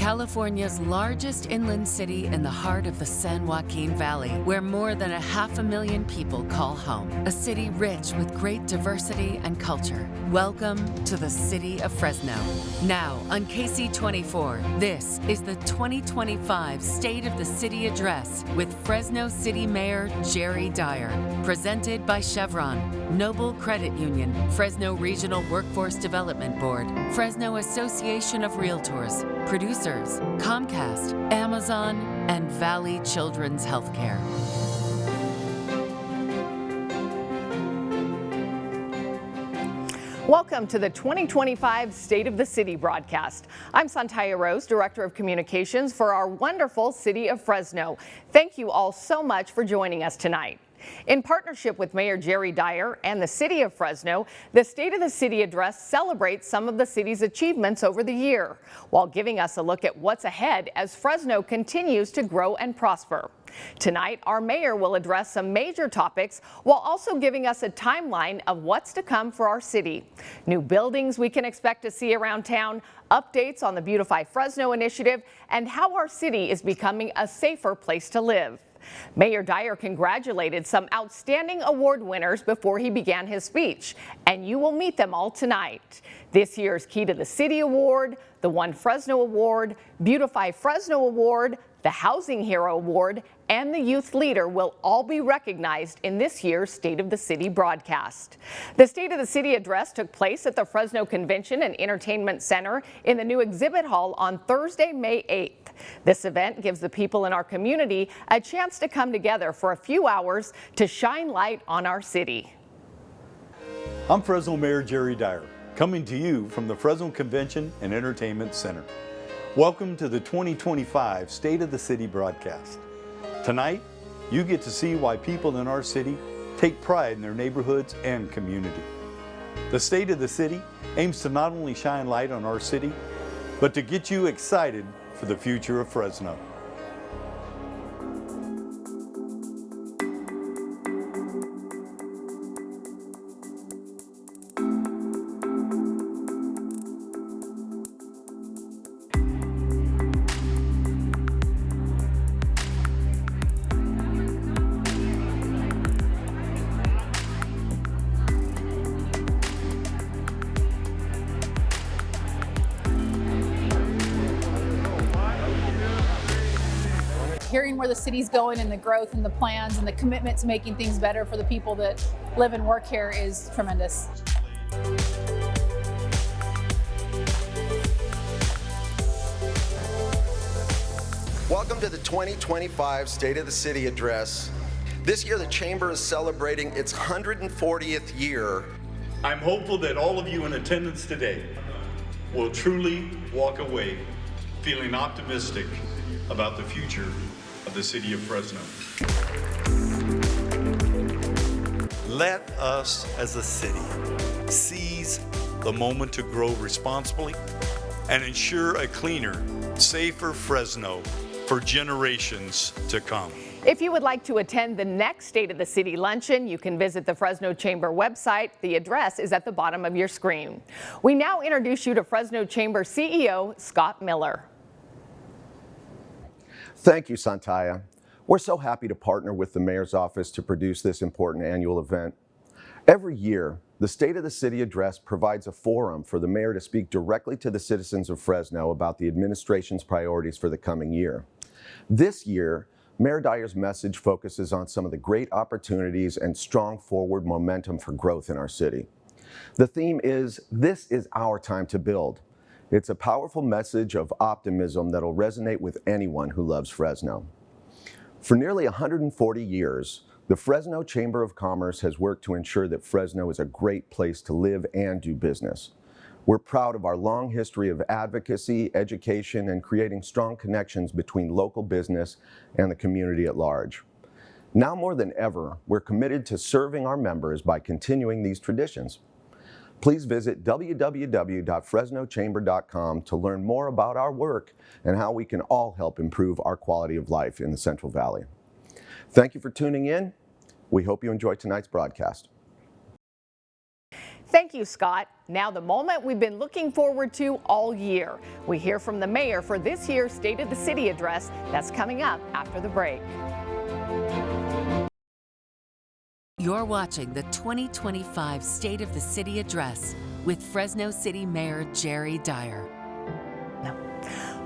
California's largest inland city in the heart of the San Joaquin Valley, where more than 500,000 people call home. A city rich with great diversity and culture. Welcome to the city of Fresno. Now on KC24, this is the 2025 State of the City Address with Fresno City Mayor Jerry Dyer. Presented by Chevron, Noble Credit Union, Fresno Regional Workforce Development Board, Fresno Association of Realtors, producers, Comcast, Amazon, and Valley Children's Healthcare. Welcome to the 2025 State of the City broadcast. I'm Santaya Rose, Director of Communications for our wonderful city of Fresno. Thank you all so much for joining us tonight. In partnership with Mayor Jerry Dyer and the City of Fresno, the State of the City Address celebrates some of the city's achievements over the year, while giving us a look at what's ahead as Fresno continues to grow and prosper. Tonight, our mayor will address some major topics while also giving us a timeline of what's to come for our city. New buildings we can expect to see around town, updates on the Beautify Fresno initiative, and how our city is becoming a safer place to live. Mayor Dyer congratulated some outstanding award winners before he began his speech, and you will meet them all tonight. This year's Key to the City Award, the One Fresno Award, Beautify Fresno Award, the Housing Hero Award, and the Youth Leader will all be recognized in this year's State of the City broadcast. The State of the City Address took place at the Fresno Convention and Entertainment Center in the new exhibit hall on Thursday, May 8th. This event gives the people in our community a chance to come together for a few hours to shine light on our city. I'm Fresno Mayor Jerry Dyer, coming to you from the Fresno Convention and Entertainment Center. Welcome to the 2025 State of the City broadcast. Tonight, you get to see why people in our city take pride in their neighborhoods and community. The State of the City aims to not only shine light on our city, but to get you excited for the future of Fresno. Hearing where the city's going and the growth and the plans and the commitment to making things better for the people that live and work here is tremendous. Welcome to the 2025 State of the City Address. This year the Chamber is celebrating its 140th year. I'm hopeful that all of you in attendance today will truly walk away feeling optimistic about the future of the city of Fresno. Let us as a city seize the moment to grow responsibly and ensure a cleaner, safer Fresno for generations to come. If you would like to attend the next State of the City luncheon, you can visit the Fresno Chamber website. The address is at the bottom of your screen. We now introduce you to Fresno Chamber CEO Scott Miller. Thank you, Santaya. We're so happy to partner with the Mayor's Office to produce this important annual event. Every year, the State of the City Address provides a forum for the Mayor to speak directly to the citizens of Fresno about the administration's priorities for the coming year. This year, Mayor Dyer's message focuses on some of the great opportunities and strong forward momentum for growth in our city. The theme is, "This is our time to build." It's a powerful message of optimism that'll resonate with anyone who loves Fresno. For nearly 140 years, the Fresno Chamber of Commerce has worked to ensure that Fresno is a great place to live and do business. We're proud of our long history of advocacy, education, and creating strong connections between local business and the community at large. Now more than ever, we're committed to serving our members by continuing these traditions. Please visit www.fresnochamber.com to learn more about our work and how we can all help improve our quality of life in the Central Valley. Thank you for tuning in. We hope you enjoy tonight's broadcast. Thank you, Scott. Now the moment we've been looking forward to all year. We hear from the mayor for this year's State of the City address that's coming up after the break. You're watching the 2025 State of the City address with Fresno City Mayor Jerry Dyer.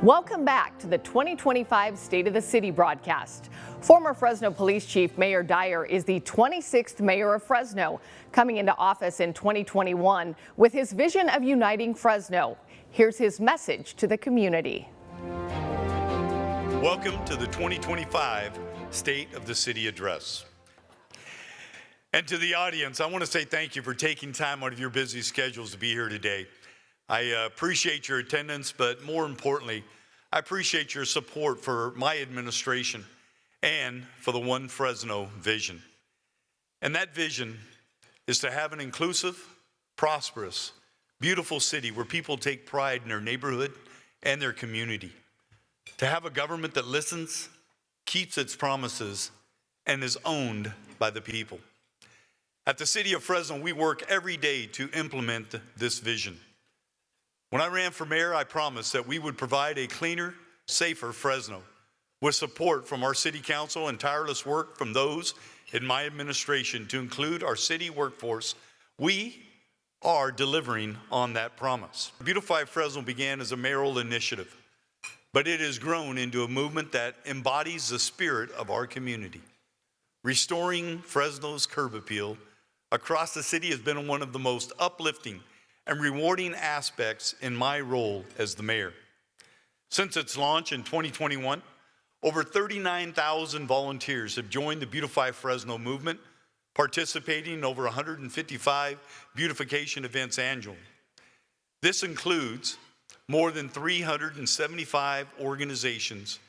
Welcome back to the 2025 State of the City broadcast. Former Fresno Police Chief Mayor Dyer is the 26th mayor of Fresno, coming into office in 2021 with his vision of uniting Fresno. Here's his message to the community. Welcome to the 2025 State of the City address. And to the audience, I want to say thank you for taking time out of your busy schedules to be here today. I appreciate your attendance, but more importantly, I appreciate your support for my administration and for the One Fresno vision. And that vision is to have an inclusive, prosperous, beautiful city where people take pride in their neighborhood and their community. To have a government that listens, keeps its promises, and is owned by the people. At the City of Fresno, we work every day to implement this vision. When I ran for mayor, I promised that we would provide a cleaner, safer Fresno with support from our city council and tireless work from those in my administration to include our city workforce. We are delivering on that promise. Beautify Fresno began as a mayoral initiative, but it has grown into a movement that embodies the spirit of our community. Restoring Fresno's curb appeal across the city has been one of the most uplifting and rewarding aspects in my role as the mayor. Since its launch in 2021, over 39,000 volunteers have joined the Beautify Fresno movement, participating in over 155 beautification events annually. This includes more than 375 organizations,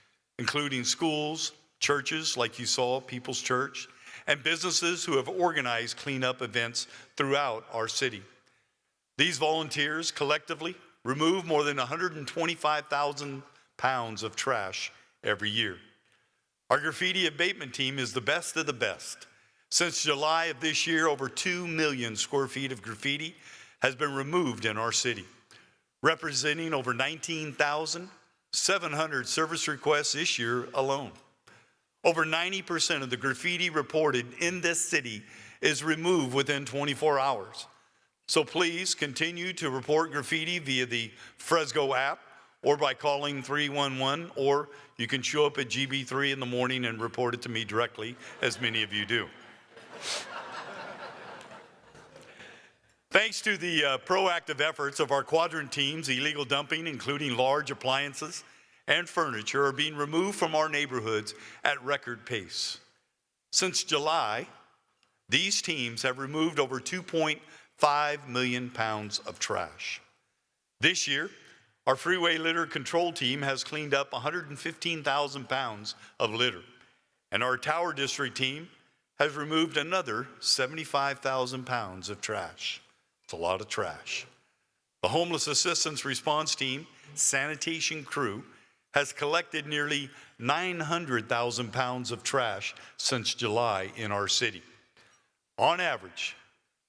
including schools, churches like you saw, People's Church, and businesses who have organized cleanup events throughout our city. These volunteers collectively remove more than 125,000 pounds of trash every year. Our graffiti abatement team is the best of the best. Since July of this year, over 2 million square feet of graffiti has been removed in our city, representing over 19,700 service requests this year alone. Over 90% of the graffiti reported in this city is removed within 24 hours. So please continue to report graffiti via the Fresgo app or by calling 311, or you can show up at GB3 in the morning and report it to me directly, as many of you do. Thanks to the proactive efforts of our quadrant teams, illegal dumping, including large appliances and furniture, are being removed from our neighborhoods at record pace. Since July, these teams have removed over 2.5 million pounds of trash. This year, our freeway litter control team has cleaned up 115,000 pounds of litter, and our Tower District team has removed another 75,000 pounds of trash. It's a lot of trash. The Homeless Assistance Response Team sanitation crew has collected nearly 900,000 pounds of trash since July in our city. On average,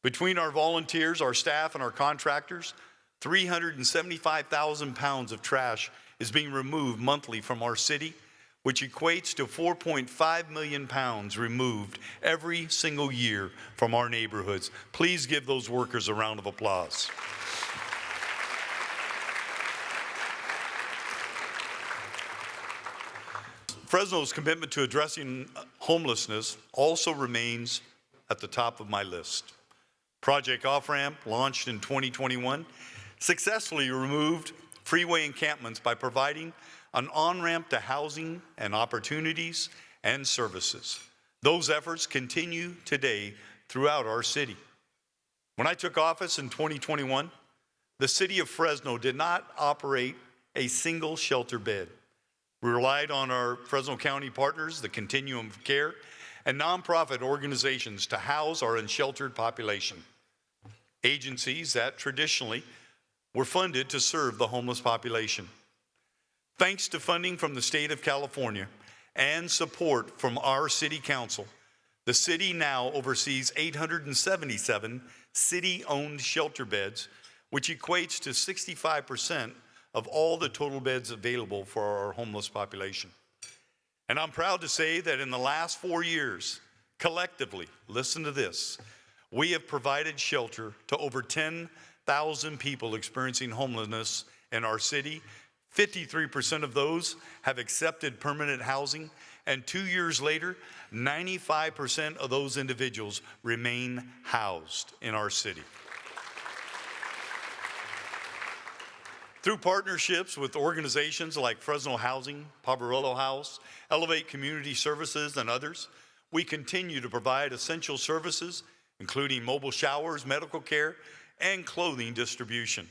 between our volunteers, our staff, and our contractors, 375,000 pounds of trash is being removed monthly from our city, which equates to 4.5 million pounds removed every single year from our neighborhoods. Please give those workers a round of applause. Fresno's commitment to addressing homelessness also remains at the top of my list. Project Off-Ramp, launched in 2021, successfully removed freeway encampments by providing an on-ramp to housing and opportunities and services. Those efforts continue today throughout our city. When I took office in 2021, the city of Fresno did not operate a single shelter bed. We relied on our Fresno County partners, the Continuum of Care, and nonprofit organizations to house our unsheltered population. Agencies that traditionally were funded to serve the homeless population. Thanks to funding from the state of California and support from our city council, the city now oversees 877 city-owned shelter beds, which equates to 65% of all the total beds available for our homeless population. And I'm proud to say that in the last 4 years, collectively, listen to this, we have provided shelter to over 10,000 people experiencing homelessness in our city. 53% of those have accepted permanent housing, and 2 years later, 95% of those individuals remain housed in our city. Through partnerships with organizations like Fresno Housing, Poverello House, Elevate Community Services, and others, we continue to provide essential services, including mobile showers, medical care, and clothing distribution.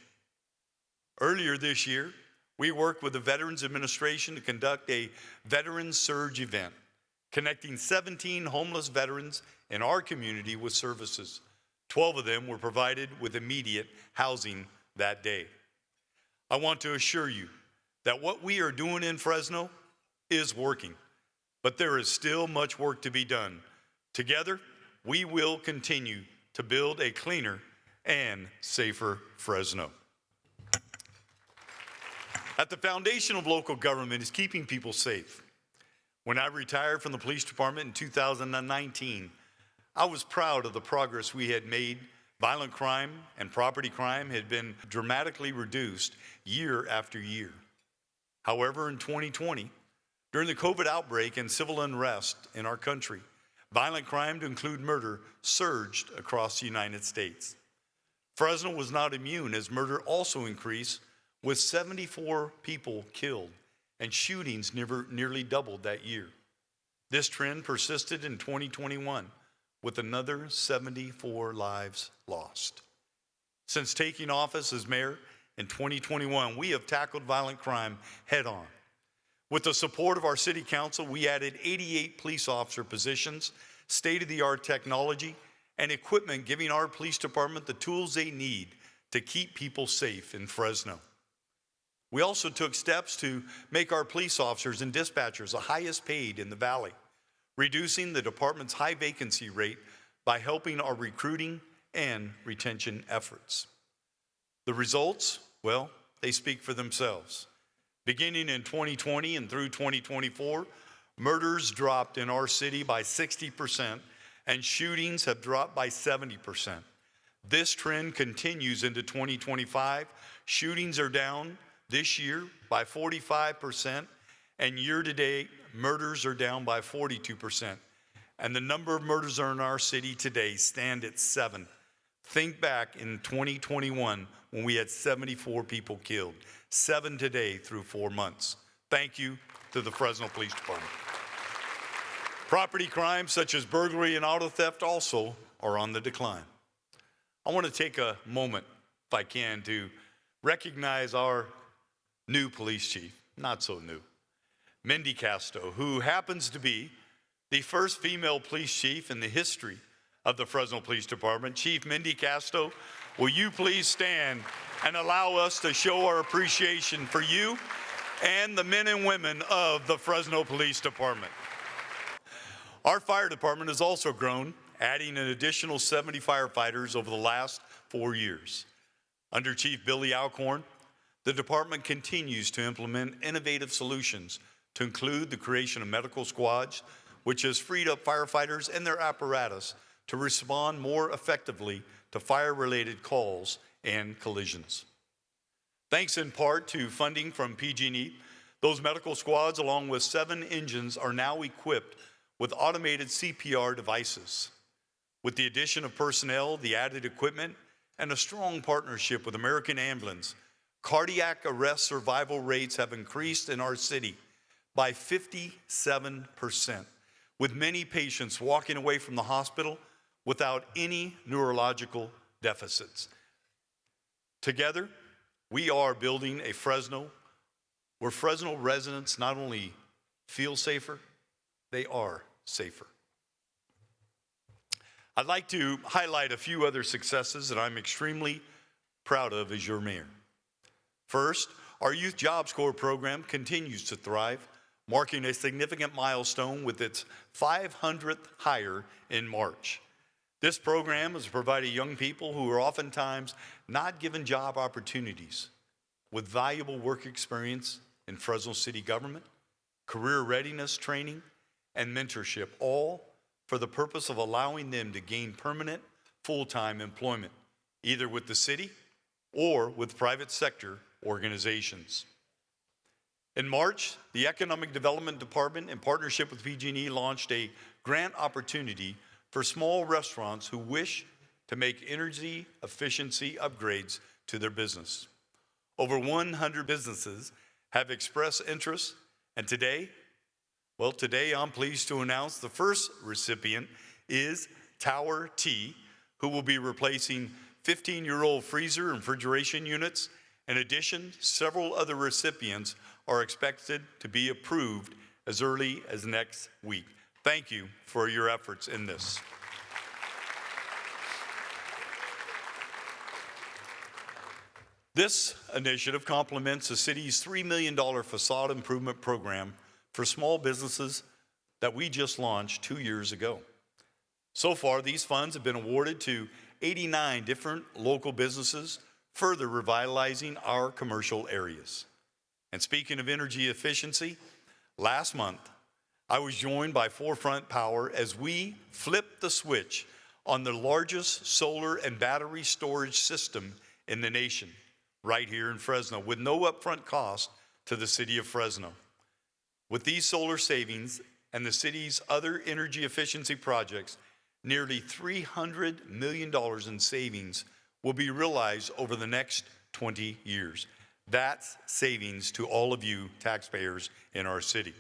Earlier this year, we worked with the Veterans Administration to conduct a Veterans Surge event, connecting 17 homeless veterans in our community with services. 12 of them were provided with immediate housing that day. I want to assure you that what we are doing in Fresno is working, but there is still much work to be done. Together, we will continue to build a cleaner and safer Fresno. At the foundation of local government is keeping people safe. When I retired from the police department in 2019, I was proud of the progress we had made. Violent crime and property crime had been dramatically reduced year after year. However, in 2020, during the COVID outbreak and civil unrest in our country, violent crime, to include murder, surged across the United States. Fresno was not immune, as murder also increased, with 74 people killed, and shootings nearly doubled that year. This trend persisted in 2021, with another 74 lives lost. Since taking office as mayor in 2021, we have tackled violent crime head on. With the support of our city council, we added 88 police officer positions, state-of-the-art technology, and equipment, giving our police department the tools they need to keep people safe in Fresno. We also took steps to make our police officers and dispatchers the highest paid in the valley, reducing the department's high vacancy rate by helping our recruiting and retention efforts. The results, well, they speak for themselves. Beginning in 2020 and through 2024, murders dropped in our city by 60%, and shootings have dropped by 70%. This trend continues into 2025. Shootings are down this year by 45%, and year-to-date, murders are down by 42%. And the number of murders in our city today stand at 7. Think back in 2021 when we had 74 people killed. 7 today through 4 months. Thank you to the Fresno Police Department. Property crimes such as burglary and auto theft also are on the decline. I want to take a moment, if I can, to recognize our new police chief, not so new, Mindy Casto, who happens to be the first female police chief in the history of the Fresno Police Department. Chief Mindy Casto, will you please stand and allow us to show our appreciation for you and the men and women of the Fresno Police Department. Our fire department has also grown, adding an additional 70 firefighters over the last 4 years. Under Chief Billy Alcorn, the department continues to implement innovative solutions to include the creation of medical squads, which has freed up firefighters and their apparatus to respond more effectively to fire-related calls and collisions. Thanks in part to funding from PG&E, those medical squads, along with 7 engines, are now equipped with automated CPR devices. With the addition of personnel, the added equipment, and a strong partnership with American Ambulance, cardiac arrest survival rates have increased in our city by 57%, with many patients walking away from the hospital without any neurological deficits. Together, we are building a Fresno where Fresno residents not only feel safer, they are safer. I'd like to highlight a few other successes that I'm extremely proud of as your mayor. First, our Youth Jobs Corps program continues to thrive, marking a significant milestone with its 500th hire in March. This program is providing young people who are oftentimes not given job opportunities with valuable work experience in Fresno City government, career readiness training, and mentorship, all for the purpose of allowing them to gain permanent, full-time employment, either with the city or with private sector organizations. In March, the Economic Development Department, in partnership with PG&E, launched a grant opportunity for small restaurants who wish to make energy efficiency upgrades to their business. Over 100 businesses have expressed interest, and today I'm pleased to announce the first recipient is Tower Tea, who will be replacing 15-year-old freezer and refrigeration units. In addition, several other recipients are expected to be approved as early as next week. Thank you for your efforts in this. This initiative complements the city's $3 million facade improvement program for small businesses that we just launched 2 years ago. So far, these funds have been awarded to 89 different local businesses, further revitalizing our commercial areas. And speaking of energy efficiency, last month, I was joined by Forefront Power as we flipped the switch on the largest solar and battery storage system in the nation, right here in Fresno, with no upfront cost to the city of Fresno. With these solar savings and the city's other energy efficiency projects, nearly $300 million in savings will be realized over the next 20 years. That's savings to all of you taxpayers in our city.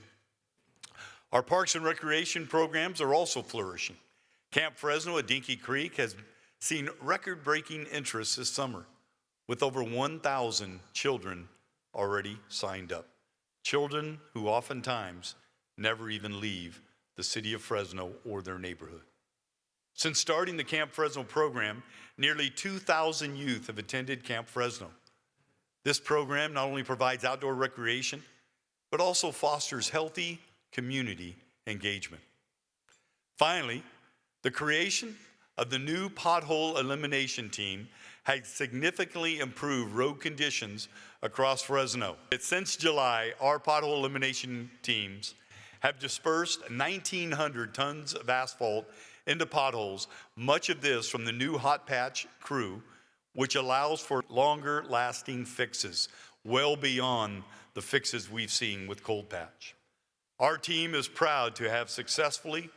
Our parks and recreation programs are also flourishing. Camp Fresno at Dinky Creek has seen record-breaking interest this summer, with over 1,000 children already signed up. Children who oftentimes never even leave the city of Fresno or their neighborhood. Since starting the Camp Fresno program, nearly 2,000 youth have attended Camp Fresno. This program not only provides outdoor recreation, but also fosters healthy community engagement. Finally, the creation of the new pothole elimination team has significantly improved road conditions across Fresno. Since July, our pothole elimination teams have dispersed 1,900 tons of asphalt into potholes, much of this from the new hot patch crew, which allows for longer lasting fixes, well beyond the fixes we've seen with cold patch. Our team is proud to have successfully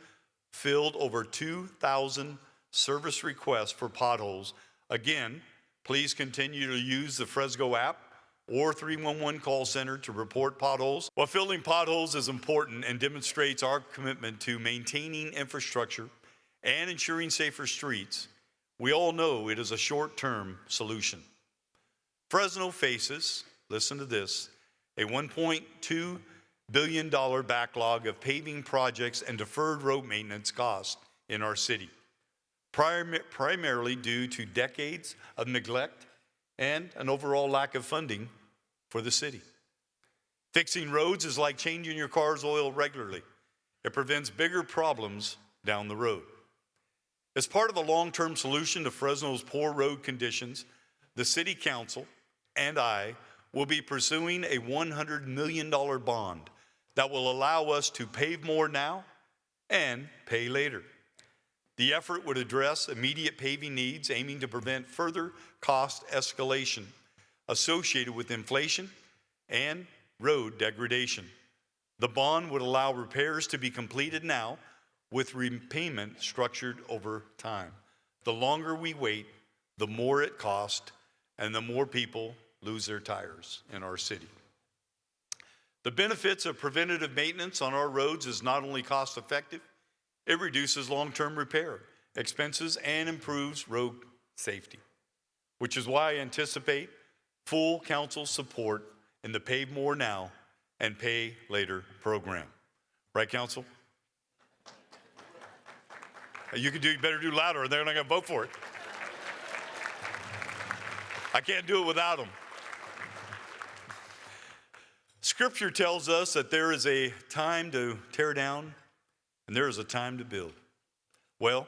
filled over 2,000 service requests for potholes. Again, please continue to use the Fresgo app or 311 call center to report potholes. While filling potholes is important and demonstrates our commitment to maintaining infrastructure and ensuring safer streets, we all know it is a short-term solution. Fresno faces, listen to this, a $1.2 billion backlog of paving projects and deferred road maintenance costs in our city, primarily due to decades of neglect and an overall lack of funding for the city. Fixing roads is like changing your car's oil regularly. It prevents bigger problems down the road. As part of a long-term solution to Fresno's poor road conditions, the City Council and I will be pursuing a $100 million bond that will allow us to pave more now and pay later. The effort would address immediate paving needs, aiming to prevent further cost escalation associated with inflation and road degradation. The bond would allow repairs to be completed now, with repayment structured over time. The longer we wait, the more it costs, and the more people lose their tires in our city. The benefits of preventative maintenance on our roads is not only cost effective, it reduces long-term repair expenses and improves road safety, which is why I anticipate full council support in the Pave More Now and Pay Later program. Right, council? You better do louder, or they're not going to vote for it. I can't do it without them. Scripture tells us that there is a time to tear down and there is a time to build. Well,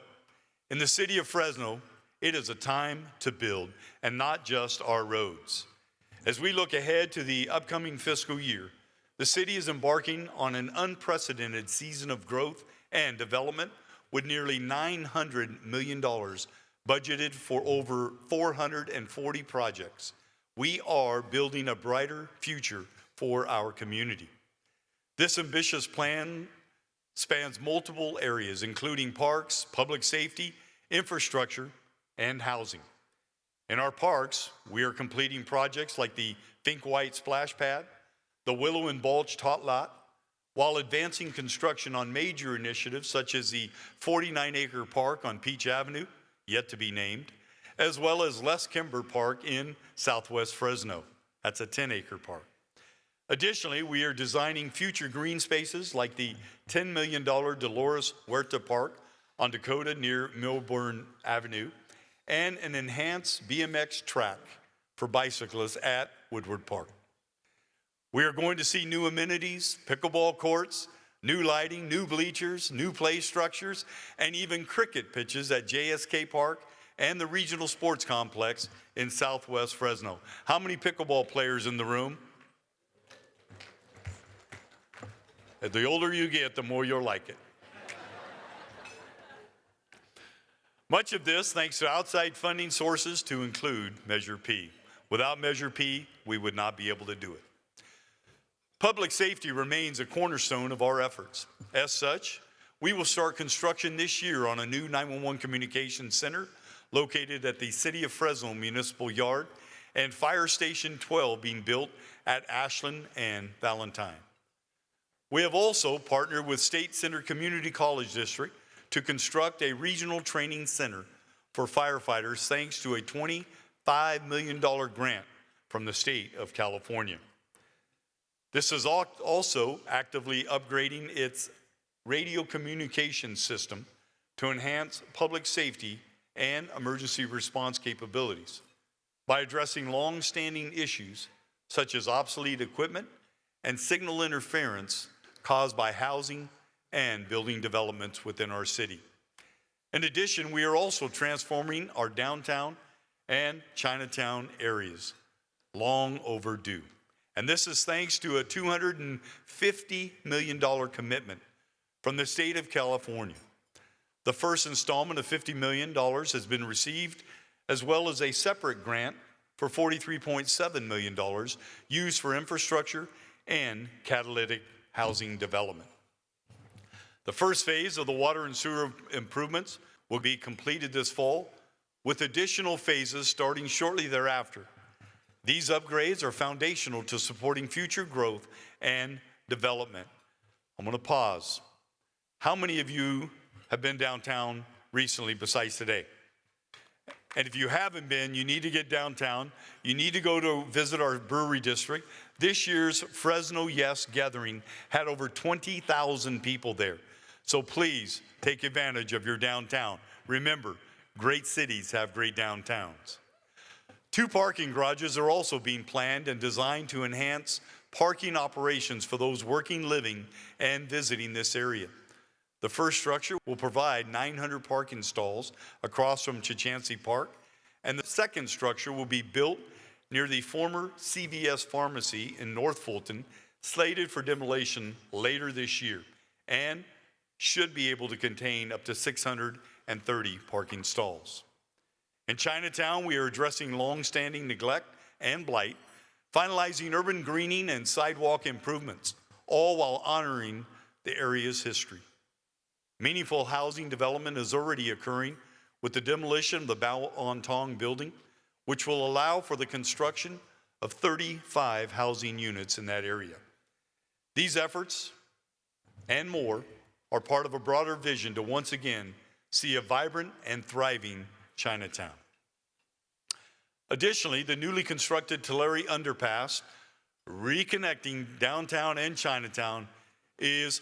In the city of Fresno, it is a time to build, and not just our roads. As we look ahead to the upcoming fiscal year, the city is embarking on an unprecedented season of growth and development with nearly $900 million budgeted for over 440 projects. We are building a brighter future for our community. This ambitious plan spans multiple areas, including parks, public safety, infrastructure, and housing. In our parks, we are completing projects like the Fink White Splash Pad, the Willow and Balch Tot Lot, while advancing construction on major initiatives such as the 49-acre park on Peach Avenue, yet to be named, as well as Les Kimber Park in Southwest Fresno. That's a 10-acre park. Additionally, we are designing future green spaces like the $10 million Dolores Huerta Park on Dakota near Milburn Avenue, and an enhanced BMX track for bicyclists at Woodward Park. We are going to see new amenities, pickleball courts, new lighting, new bleachers, new play structures, and even cricket pitches at JSK Park and the Regional Sports Complex in Southwest Fresno. How many pickleball players in the room? The older you get, the more you'll like it. Much of this thanks to outside funding sources to include Measure P. Without Measure P, we would not be able to do it. Public safety remains a cornerstone of our efforts. As such, we will start construction this year on a new 911 communications center located at the City of Fresno Municipal Yard, and Fire Station 12 being built at Ashland and Valentine. We have also partnered with State Center Community College District to construct a regional training center for firefighters thanks to a $25 million grant from the state of California. This is also actively upgrading its radio communication system to enhance public safety and emergency response capabilities by addressing long-standing issues such as obsolete equipment and signal interference caused by housing and building developments within our city. In addition, we are also transforming our downtown and Chinatown areas, long overdue. And this is thanks to a $250 million commitment from the state of California. The first installment of $50 million has been received, as well as a separate grant for $43.7 million used for infrastructure and catalytic housing development. The first phase of the water and sewer improvements will be completed this fall, with additional phases starting shortly thereafter. These upgrades are foundational to supporting future growth and development. I'm going to pause. How many of you have been downtown recently besides today? And if you haven't been, you need to get downtown. You need to go to visit our brewery district. This year's Fresno Yes Gathering had over 20,000 people there. So please take advantage of your downtown. Remember, great cities have great downtowns. 2 parking garages are also being planned and designed to enhance parking operations for those working, living, and visiting this area. The first structure will provide 900 parking stalls across from Chichancy Park, and the second structure will be built near the former CVS Pharmacy in North Fulton, slated for demolition later this year, and should be able to contain up to 630 parking stalls. In Chinatown, we are addressing long-standing neglect and blight, finalizing urban greening and sidewalk improvements, all while honoring the area's history. Meaningful housing development is already occurring with the demolition of the Bao On Tong building, which will allow for the construction of 35 housing units in that area. These efforts and more are part of a broader vision to once again see a vibrant and thriving Chinatown. Additionally, the newly constructed Tulare Underpass, reconnecting downtown and Chinatown, is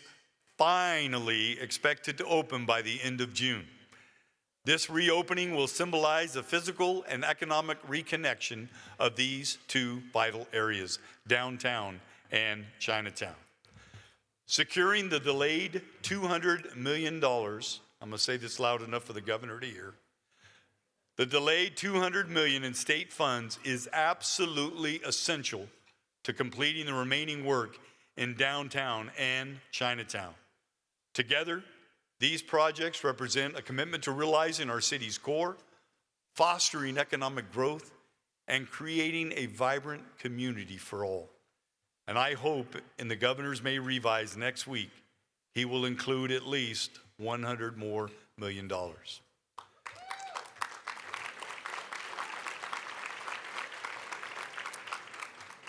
finally expected to open by the end of June. This reopening will symbolize the physical and economic reconnection of these 2 vital areas, downtown and Chinatown. Securing the delayed $200 million, I'm going to say this loud enough for the governor to hear. The delayed $200 million in state funds is absolutely essential to completing the remaining work in downtown and Chinatown. Together, these projects represent a commitment to realizing our city's core, fostering economic growth, and creating a vibrant community for all. And I hope in the governor's May revise next week, he will include at least $100 million more.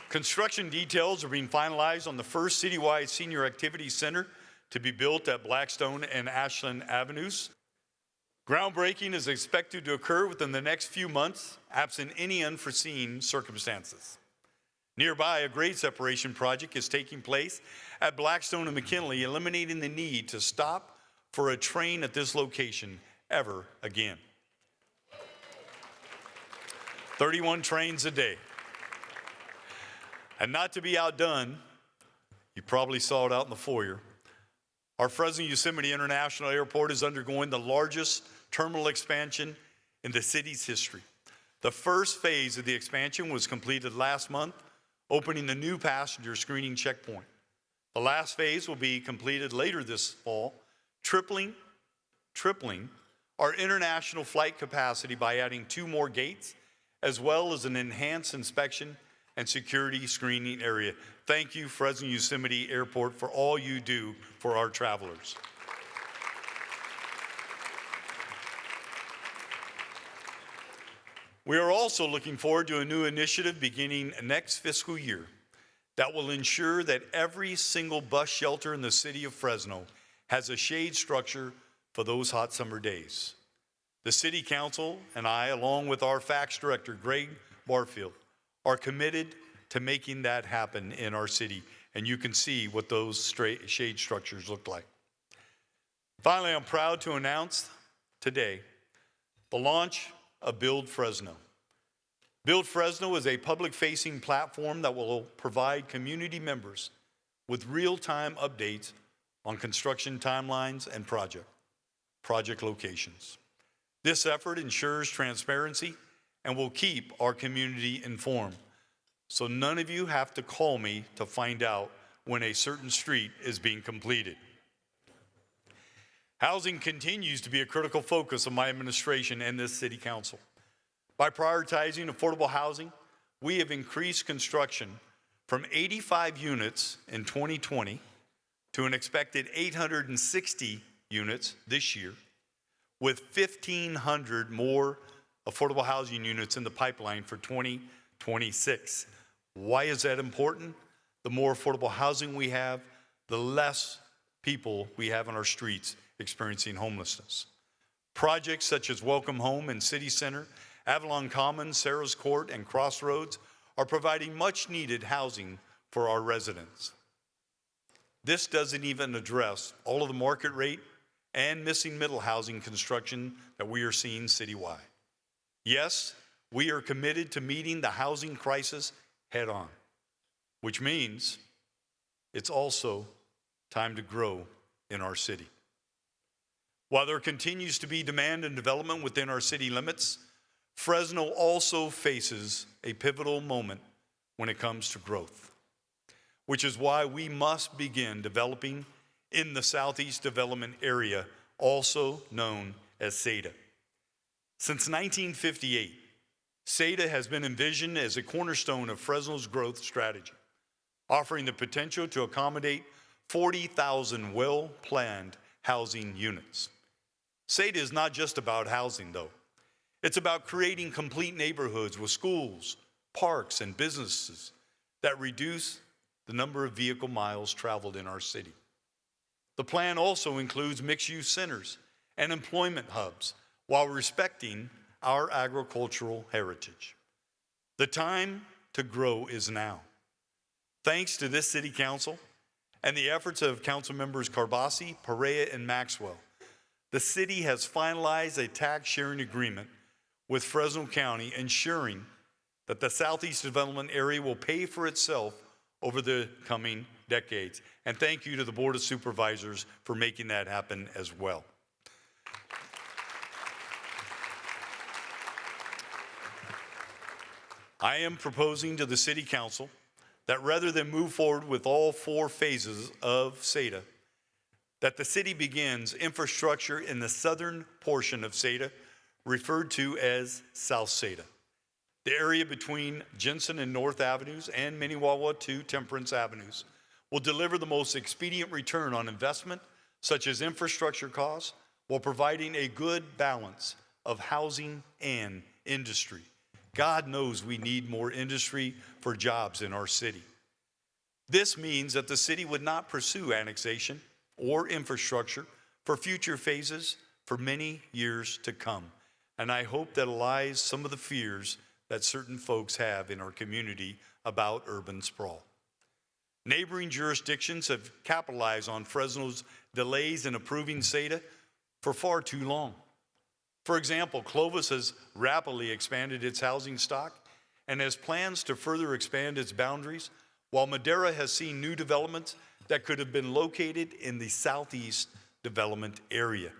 Construction details are being finalized on the first citywide senior activity center to be built at Blackstone and Ashland Avenues. Groundbreaking is expected to occur within the next few months, absent any unforeseen circumstances. Nearby, a grade separation project is taking place at Blackstone and McKinley, eliminating the need to stop for a train at this location ever again. 31 trains a day. And not to be outdone, you probably saw it out in the foyer, our Fresno Yosemite International Airport is undergoing the largest terminal expansion in the city's history. The first phase of the expansion was completed last month, opening the new passenger screening checkpoint. The last phase will be completed later this fall, tripling our international flight capacity by adding 2 more gates, as well as an enhanced inspection and security screening area. Thank you, Fresno Yosemite Airport, for all you do for our travelers. We are also looking forward to a new initiative beginning next fiscal year that will ensure that every single bus shelter in the city of Fresno has a shade structure for those hot summer days. The City Council and I, along with our FACTS Director, Greg Barfield, are committed to making that happen in our city, and you can see what those shade structures look like. Finally, I'm proud to announce today the launch of Build Fresno. Build Fresno is a public-facing platform that will provide community members with real-time updates on construction timelines and project locations. This effort ensures transparency and will keep our community informed, so none of you have to call me to find out when a certain street is being completed. Housing continues to be a critical focus of my administration and this city council. By prioritizing affordable housing, we have increased construction from 85 units in 2020 to an expected 860 units this year, with 1,500 more affordable housing units in the pipeline for 2026. Why is that important? The more affordable housing we have, the less people we have on our streets experiencing homelessness. Projects such as Welcome Home and City Center, Avalon Commons, Sarah's Court, and Crossroads are providing much needed housing for our residents. This doesn't even address all of the market rate and missing middle housing construction that we are seeing citywide. Yes, we are committed to meeting the housing crisis head on, which means it's also time to grow in our city. While there continues to be demand and development within our city limits, Fresno also faces a pivotal moment when it comes to growth, which is why we must begin developing in the Southeast Development Area, also known as SADA. Since 1958, SADA has been envisioned as a cornerstone of Fresno's growth strategy, offering the potential to accommodate 40,000 well-planned housing units. SADA is not just about housing, though. It's about creating complete neighborhoods with schools, parks, and businesses that reduce the number of vehicle miles traveled in our city. The plan also includes mixed-use centers and employment hubs while respecting our agricultural heritage. The time to grow is now. Thanks to this city council and the efforts of council members Carbasi, Perea, and Maxwell, the city has finalized a tax sharing agreement with Fresno County, ensuring that the Southeast Development Area will pay for itself over the coming decades. And thank you to the Board of Supervisors for making that happen as well. I am proposing to the City Council that rather than move forward with all 4 phases of SADA, that the city begins infrastructure in the southern portion of SADA, referred to as South SADA, the area between Jensen and North Avenues and Minnewawa to Temperance Avenues will deliver the most expedient return on investment, such as infrastructure costs, while providing a good balance of housing and industry. God knows we need more industry for jobs in our city. This means that the city would not pursue annexation or infrastructure for future phases for many years to come. And I hope that allies some of the fears that certain folks have in our community about urban sprawl. Neighboring jurisdictions have capitalized on Fresno's delays in approving SADA for far too long. For example, Clovis has rapidly expanded its housing stock and has plans to further expand its boundaries, while Madera has seen new developments that could have been located in the southeast development area.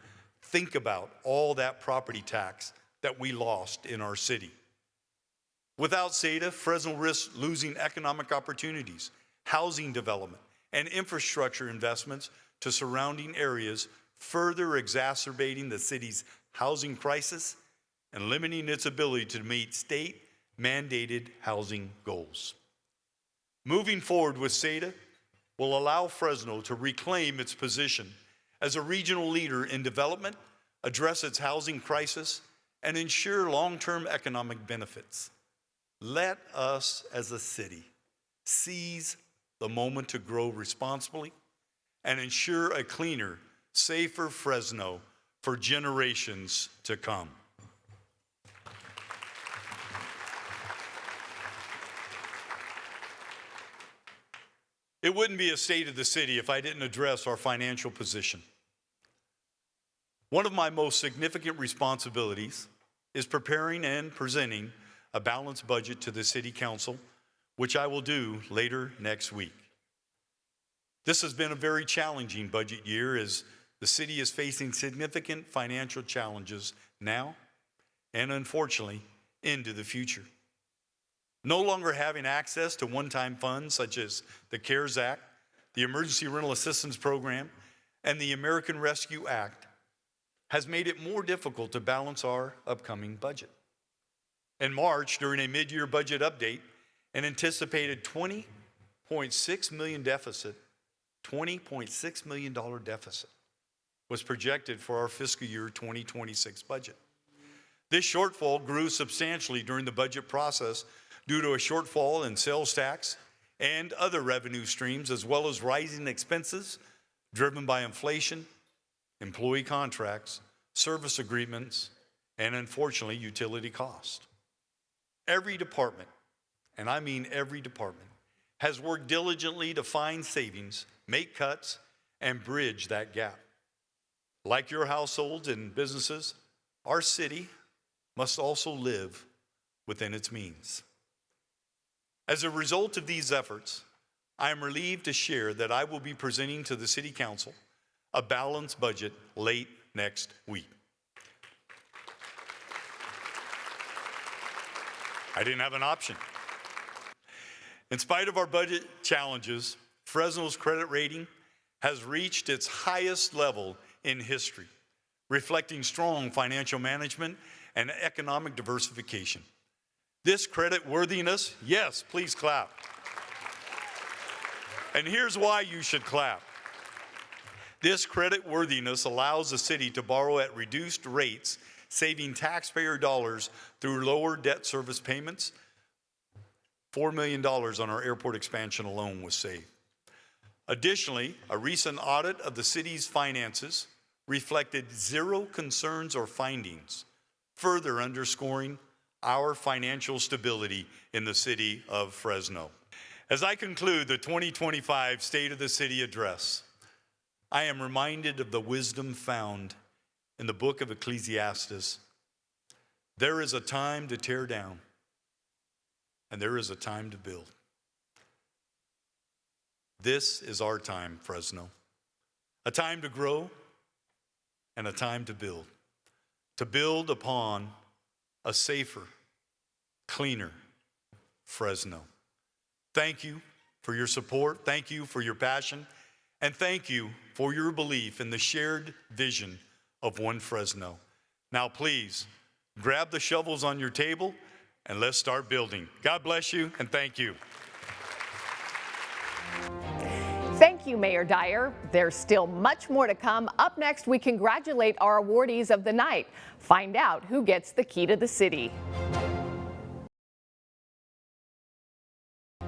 Think about all that property tax that we lost in our city. Without SADA, Fresno risks losing economic opportunities, housing development, and infrastructure investments to surrounding areas, further exacerbating the city's housing crisis and limiting its ability to meet state-mandated housing goals. Moving forward with SADA will allow Fresno to reclaim its position as a regional leader in development, address its housing crisis, and ensure long-term economic benefits. Let us as a city seize the moment to grow responsibly and ensure a cleaner, safer Fresno for generations to come. It wouldn't be a state of the city if I didn't address our financial position. One of my most significant responsibilities is preparing and presenting a balanced budget to the City Council, which I will do later next week. This has been a very challenging budget year as the city is facing significant financial challenges now and unfortunately into the future. No longer having access to one-time funds such as the CARES Act, the Emergency Rental Assistance Program, and the American Rescue Act has made it more difficult to balance our upcoming budget. In March, during a mid-year budget update, an anticipated $20.6 million deficit was projected for our fiscal year 2026 budget. This shortfall grew substantially during the budget process due to a shortfall in sales tax and other revenue streams, as well as rising expenses driven by inflation, employee contracts, service agreements, and unfortunately, utility costs. Every department, and I mean every department, has worked diligently to find savings, make cuts, and bridge that gap. Like your households and businesses, our city must also live within its means. As a result of these efforts, I am relieved to share that I will be presenting to the City Council a balanced budget late next week. I didn't have an option. In spite of our budget challenges, Fresno's credit rating has reached its highest level in history, reflecting strong financial management and economic diversification. This credit worthiness, yes, please clap. And here's why you should clap. This credit worthiness allows the city to borrow at reduced rates, saving taxpayer dollars through lower debt service payments. $4 million on our airport expansion alone was saved. Additionally, a recent audit of the city's finances reflected zero concerns or findings, further underscoring our financial stability in the city of Fresno. As I conclude the 2025 State of the City Address, I am reminded of the wisdom found in the book of Ecclesiastes. There is a time to tear down, and there is a time to build. This is our time, Fresno. A time to grow and a time to build upon a safer, cleaner, Fresno. Thank you for your support. Thank you for your passion. And thank you for your belief in the shared vision of One Fresno. Now, please grab the shovels on your table and let's start building. God bless you and thank you. Thank you, Mayor Dyer. There's still much more to come. Up next, we congratulate our awardees of the night. Find out who gets the key to the city.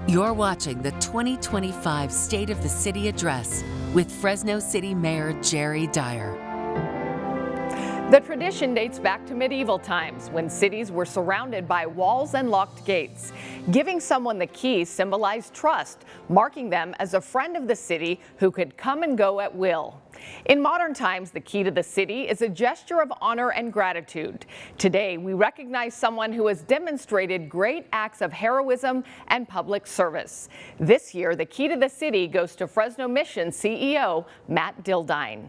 You're watching the 2025 State of the City Address with Fresno City Mayor Jerry Dyer. The tradition dates back to medieval times when cities were surrounded by walls and locked gates. Giving someone the key symbolized trust, marking them as a friend of the city who could come and go at will. In modern times, the key to the city is a gesture of honor and gratitude. Today, we recognize someone who has demonstrated great acts of heroism and public service. This year, the key to the city goes to Fresno Mission CEO Matt Dildine.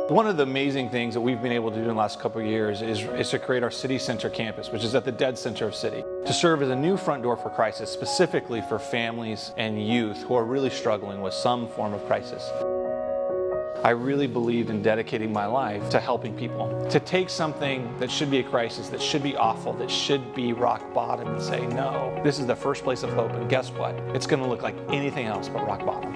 One of the amazing things that we've been able to do in the last couple of years is to create our City Center campus, which is at the dead center of city, to serve as a new front door for crisis, specifically for families and youth who are really struggling with some form of crisis. I really believed in dedicating my life to helping people, to take something that should be a crisis, that should be awful, that should be rock bottom, and say, no, this is the first place of hope, and guess what? It's going to look like anything else but rock bottom.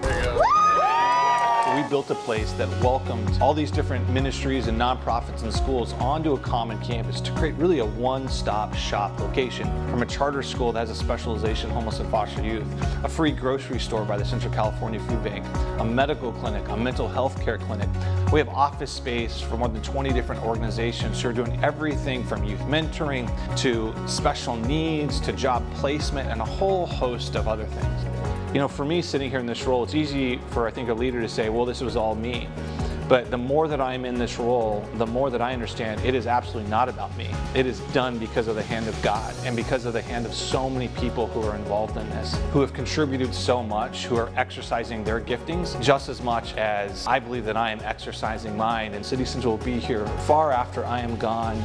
We built a place that welcomed all these different ministries and nonprofits and schools onto a common campus to create really a one-stop shop location, from a charter school that has a specialization in homeless and foster youth, a free grocery store by the Central California Food Bank, a medical clinic, a mental health care clinic. We have office space for more than 20 different organizations who are doing everything from youth mentoring to special needs to job placement and a whole host of other things. You know, for me sitting here in this role, it's easy for, I think, a leader to say, well, this was all me. But the more that I'm in this role, the more that I understand it is absolutely not about me. It is done because of the hand of God and because of the hand of so many people who are involved in this, who have contributed so much, who are exercising their giftings just as much as I believe that I am exercising mine. And City Center will be here far after I am gone.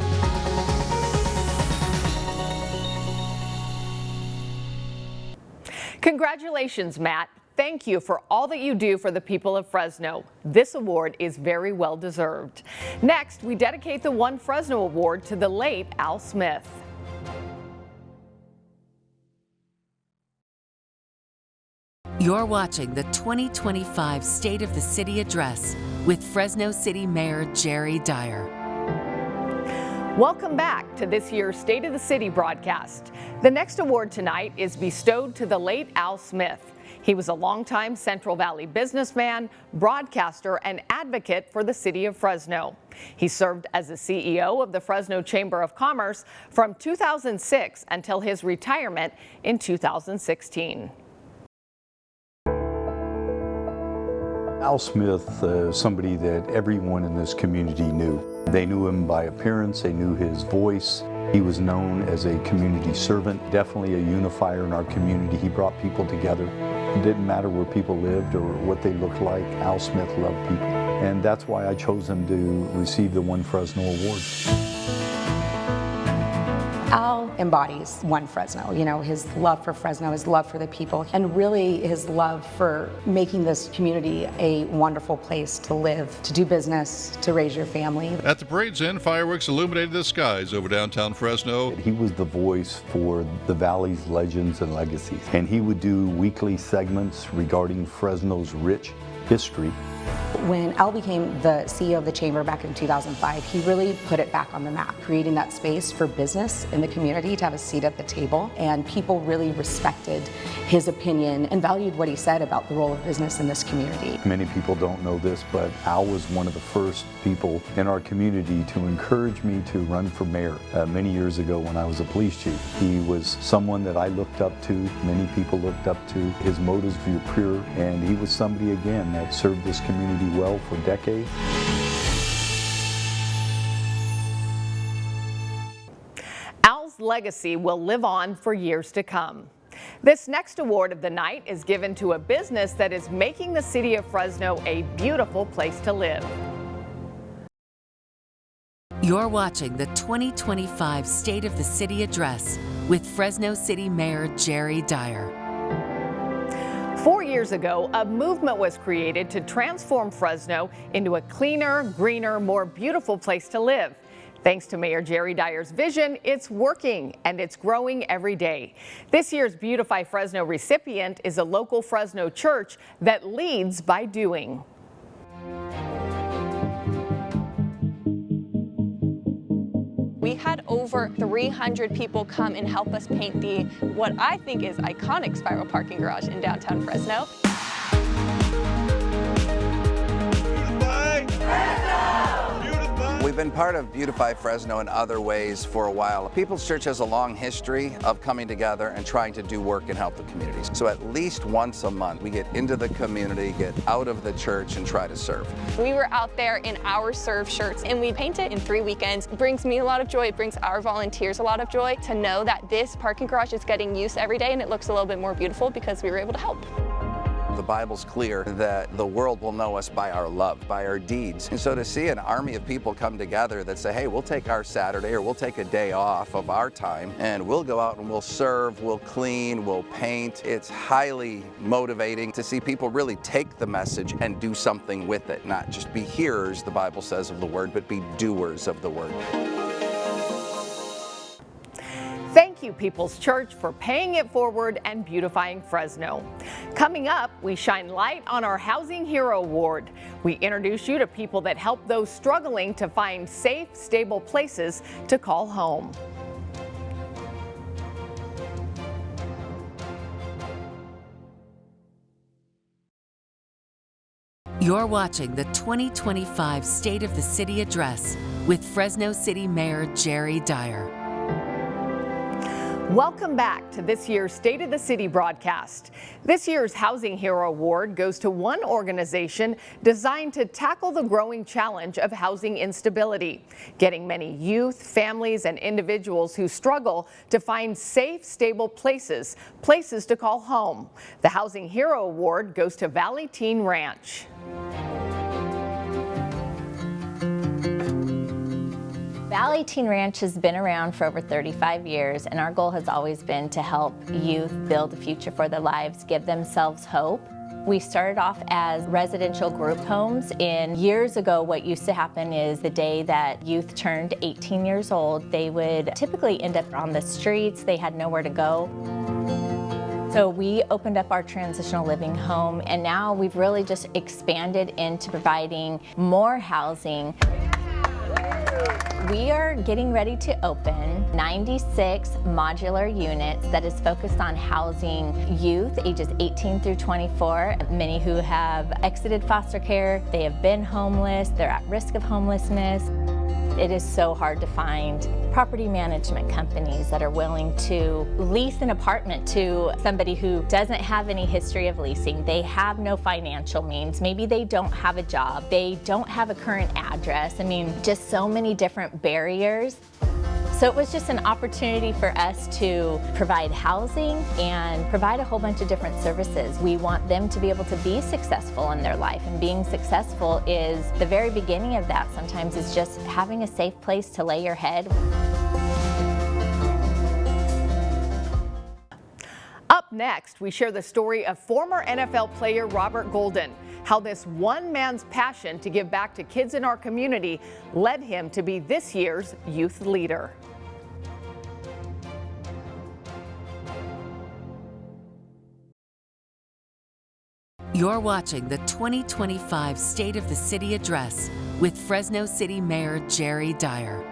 Congratulations, Matt. Thank you for all that you do for the people of Fresno. This award is very well deserved. Next, we dedicate the One Fresno Award to the late Al Smith. You're watching the 2025 State of the City Address with Fresno City Mayor Jerry Dyer. Welcome back to this year's State of the City broadcast. The next award tonight is bestowed to the late Al Smith. He was a longtime Central Valley businessman, broadcaster, and advocate for the city of Fresno. He served as the CEO of the Fresno Chamber of Commerce from 2006 until his retirement in 2016. Al Smith is somebody that everyone in this community knew. They knew him by appearance, they knew his voice. He was known as a community servant, definitely a unifier in our community. He brought people together. It didn't matter where people lived or what they looked like. Al Smith loved people. And that's why I chose him to receive the One Fresno Award. Al embodies One Fresno, you know, his love for Fresno, his love for the people, and really his love for making this community a wonderful place to live, to do business, to raise your family. At the parade's end, fireworks illuminated the skies over downtown Fresno. He was the voice for the Valley's legends and legacies, and he would do weekly segments regarding Fresno's rich history. When Al became the CEO of the Chamber back in 2005, he really put it back on the map, creating that space for business in the community to have a seat at the table. And people really respected his opinion and valued what he said about the role of business in this community. Many people don't know this, but Al was one of the first people in our community to encourage me to run for mayor many years ago when I was a police chief. He was someone that I looked up to, many people looked up to. His motives were pure, and he was somebody, again, that served this community well for decades. Al's legacy will live on for years to come. This next award of the night is given to a business that is making the city of Fresno a beautiful place to live. You're watching the 2025 State of the City Address with Fresno City Mayor Jerry Dyer. 4 years ago, a movement was created to transform Fresno into a cleaner, greener, more beautiful place to live. Thanks to Mayor Jerry Dyer's vision, it's working and it's growing every day. This year's Beautify Fresno recipient is a local Fresno church that leads by doing. We had over 300 people come and help us paint the, what I think is iconic spiral parking garage in downtown Fresno. We've been part of Beautify Fresno in other ways for a while. People's Church has a long history of coming together and trying to do work and help the communities. So at least once a month, we get into the community, get out of the church, and try to serve. We were out there in our Serve shirts, and we paint it in 3 weekends. It brings me a lot of joy. It brings our volunteers a lot of joy to know that this parking garage is getting use every day, and it looks a little bit more beautiful because we were able to help. The Bible's clear that the world will know us by our love, by our deeds. And so to see an army of people come together that say, hey, we'll take our Saturday or we'll take a day off of our time and we'll go out and we'll serve, we'll clean, we'll paint. It's highly motivating to see people really take the message and do something with it, not just be hearers, the Bible says, of the word, but be doers of the word. Thank you, People's Church, for paying it forward and beautifying Fresno. Coming up, we shine light on our Housing Hero Award. We introduce you to people that help those struggling to find safe, stable places to call home. You're watching the 2025 State of the City Address with Fresno City Mayor Jerry Dyer. Welcome back to this year's State of the City broadcast. This year's Housing Hero Award goes to one organization designed to tackle the growing challenge of housing instability, getting many youth, families, and individuals who struggle to find safe, stable places to call home. The Housing Hero Award goes to Valley Teen Ranch. Valley Teen Ranch has been around for over 35 years, and our goal has always been to help youth build a future for their lives, give themselves hope. We started off as residential group homes, and years ago what used to happen is the day that youth turned 18 years old, they would typically end up on the streets, they had nowhere to go. So we opened up our transitional living home, and now we've really just expanded into providing more housing. We are getting ready to open 96 modular units that is focused on housing youth ages 18 through 24, many who have exited foster care, they have been homeless, they're at risk of homelessness. It is so hard to find property management companies that are willing to lease an apartment to somebody who doesn't have any history of leasing. They have no financial means. Maybe they don't have a job. They don't have a current address. I mean, just so many different barriers. So it was just an opportunity for us to provide housing and provide a whole bunch of different services. We want them to be able to be successful in their life, and being successful is the very beginning of that. Sometimes it's just having a safe place to lay your head. Up next, we share the story of former NFL player Robert Golden, how this one man's passion to give back to kids in our community led him to be this year's youth leader. You're watching the 2025 State of the City Address with Fresno City Mayor Jerry Dyer.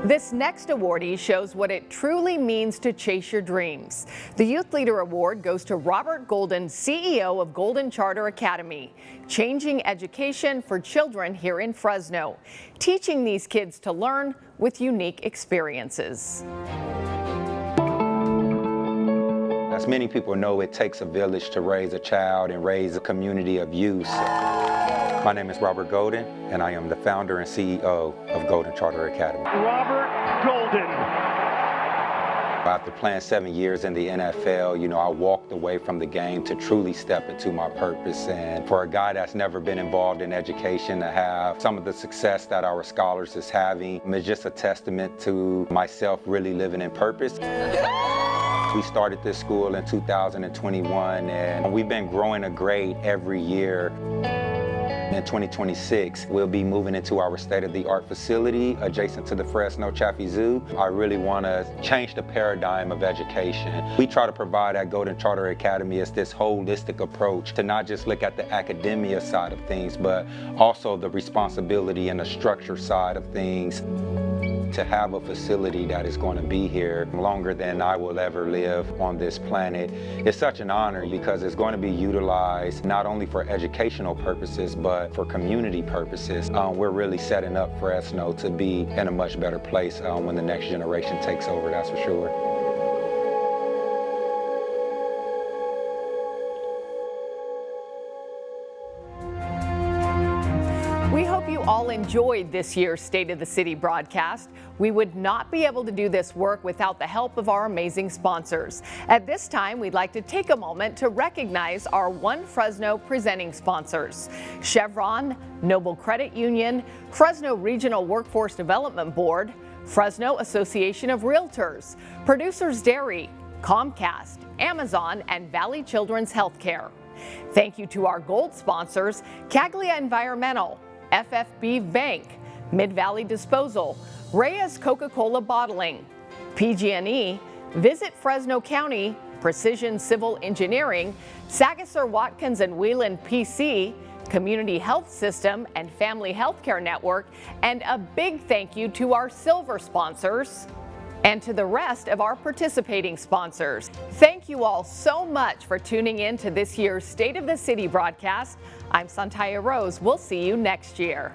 This next awardee shows what it truly means to chase your dreams. The Youth Leader Award goes to Robert Golden, CEO of Golden Charter Academy, changing education for children here in Fresno, teaching these kids to learn with unique experiences. As many people know, it takes a village to raise a child and raise a community of youth. My name is Robert Golden, and I am the founder and CEO of Golden Charter Academy. Robert Golden, After playing 7 years in the NFL, you know, I walked away from the game to truly step into my purpose. And for a guy that's never been involved in education to have some of the success that our scholars is having is just a testament to myself really living in purpose. We started this school in 2021 and we've been growing a grade every year. In 2026, we'll be moving into our state-of-the-art facility adjacent to the Fresno Chaffee Zoo. I really want to change the paradigm of education. We try to provide at Golden Charter Academy as this holistic approach to not just look at the academia side of things, but also the responsibility and the structure side of things. To have a facility that is going to be here longer than I will ever live on this planet is such an honor because it's going to be utilized not only for educational purposes, but for community purposes. We're really setting up Fresno to be in a much better place when the next generation takes over, that's for sure. We hope you all enjoyed this year's State of the City broadcast. We would not be able to do this work without the help of our amazing sponsors. At this time, we'd like to take a moment to recognize our One Fresno presenting sponsors: Chevron, Noble Credit Union, Fresno Regional Workforce Development Board, Fresno Association of Realtors, Producers Dairy, Comcast, Amazon, and Valley Children's Healthcare. Thank you to our gold sponsors: Caglia Environmental, FFB Bank, Mid-Valley Disposal, Reyes Coca-Cola Bottling, PG&E, Visit Fresno County, Precision Civil Engineering, Sagasser Watkins and Whelan PC, Community Health System and Family Healthcare Network, and a big thank you to our silver sponsors and to the rest of our participating sponsors. Thank you all so much for tuning in to this year's State of the City broadcast. I'm Santaya Rose. We'll see you next year.